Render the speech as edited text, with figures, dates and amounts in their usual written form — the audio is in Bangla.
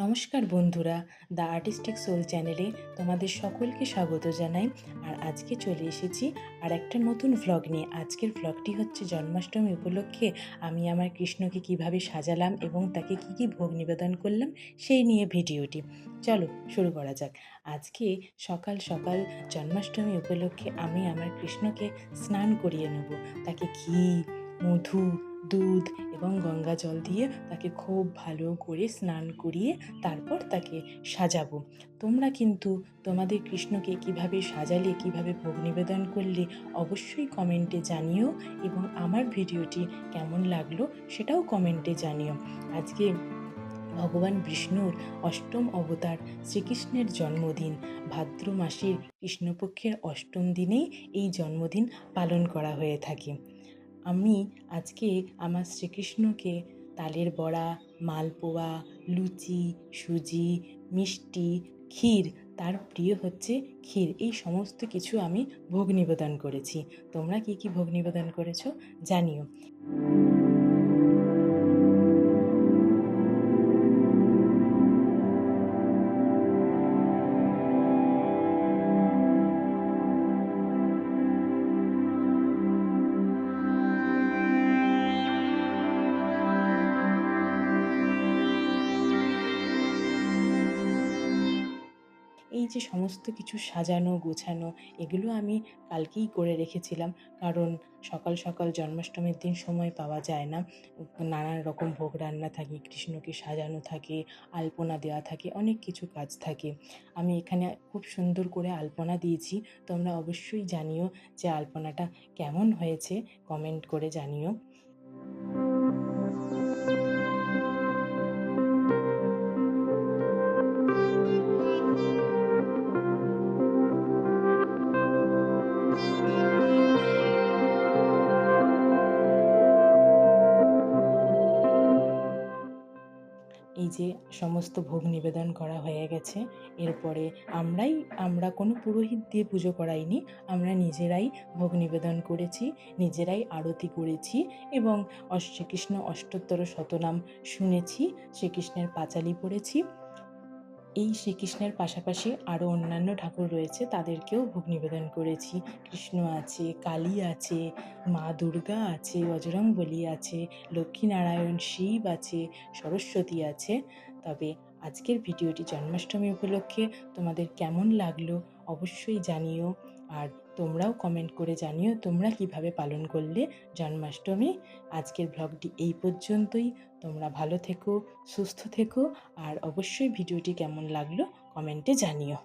নমস্কার বন্ধুরা, দ্য আর্টিস্টিক সোল চ্যানেলে তোমাদের সকলকে স্বাগত জানাই। আর আজকে চলে এসেছি আর একটা নতুন ভ্লগ নিয়ে। আজকের ভ্লগটি হচ্ছে জন্মাষ্টমী উপলক্ষে আমি আমার কৃষ্ণকে কিভাবে সাজালাম এবং তাকে কি কি ভোগ নিবেদন করলাম সেই নিয়ে ভিডিওটি। চলো শুরু করা যাক। আজকে সকাল সকাল জন্মাষ্টমী উপলক্ষে আমি আমার কৃষ্ণকে স্নান করিয়ে নেব। তাকে ঘি, মধু, দুধ এবং গঙ্গা জল দিয়ে তাকে খুব ভালো করে স্নান করিয়ে তারপর তাকে সাজাবো। তোমরা কিন্তু তোমাদের কৃষ্ণকে কিভাবে সাজালে, কিভাবে ভোগ নিবেদন করলে অবশ্যই কমেন্টে জানিও এবং আমার ভিডিওটি কেমন লাগলো সেটাও কমেন্টে জানিও। আজকে ভগবান বিষ্ণুর অষ্টম অবতার শ্রীকৃষ্ণের জন্মদিন। ভাদ্র মাসের কৃষ্ণপক্ষের অষ্টম দিনেই এই জন্মদিন পালন করা হয়ে থাকে। আমি আজকে আমার শ্রীকৃষ্ণকে তালের বড়া, মালপোয়া, লুচি, সুজি, মিষ্টি, ক্ষীর, তার প্রিয় হচ্ছে ক্ষীর, এই সমস্ত কিছু আমি ভোগ নিবেদন করেছি। তোমরা কি কি ভোগ নিবেদন করেছো জানিও। এই যে সমস্ত কিছু সাজানো গোছানো, এগুলো আমি কালকেই করে রেখেছিলাম, কারণ সকাল সকাল জন্মাষ্টমীর দিন সময় পাওয়া যায় না। নানান রকম ভোগ রান্না থাকে, কৃষ্ণকে সাজানো থাকে, আলপনা দেওয়া থাকে, অনেক কিছু কাজ থাকে। আমি এখানে খুব সুন্দর করে আলপনা দিয়েছি। তোমরা অবশ্যই জানিও যে আলপনাটা কেমন হয়েছে, কমেন্ট করে জানিও। এই যে সমস্ত ভোগ নিবেদন করা হয়ে গেছে, এরপরে আমরা কোনো পুরোহিত দিয়ে পুজো করাইনি। আমরা নিজেরাই ভোগ নিবেদন করেছি, নিজেরাই আরতি করেছি এবং শ্রীকৃষ্ণ অষ্টোত্তর শতনাম শুনেছি, শ্রীকৃষ্ণের পাঁচালি পড়েছি। এই শ্রীকৃষ্ণের পাশাপাশি আরও অন্যান্য ঠাকুর রয়েছে, তাদেরকেও ভোগ নিবেদন করেছি। কৃষ্ণ আছে, কালী আছে, মা দুর্গা আছে, বজরংবলী আছে, লক্ষ্মীনারায়ণ, শিব আছে, সরস্বতী আছে। তবে আজকের ভিডিওটি জন্মাষ্টমী উপলক্ষে তোমাদের কেমন লাগলো অবশ্যই জানিও। আর তোমরাও কমেন্ট করে জানিও তোমরা কিভাবে পালন করলে জন্মাষ্টমী। আজকের ভ্লগটি এই পর্যন্তই। তোমরা ভালো থেকো, সুস্থ থেকো, আর অবশ্যই ভিডিওটি কেমন লাগলো কমেন্টে জানিও।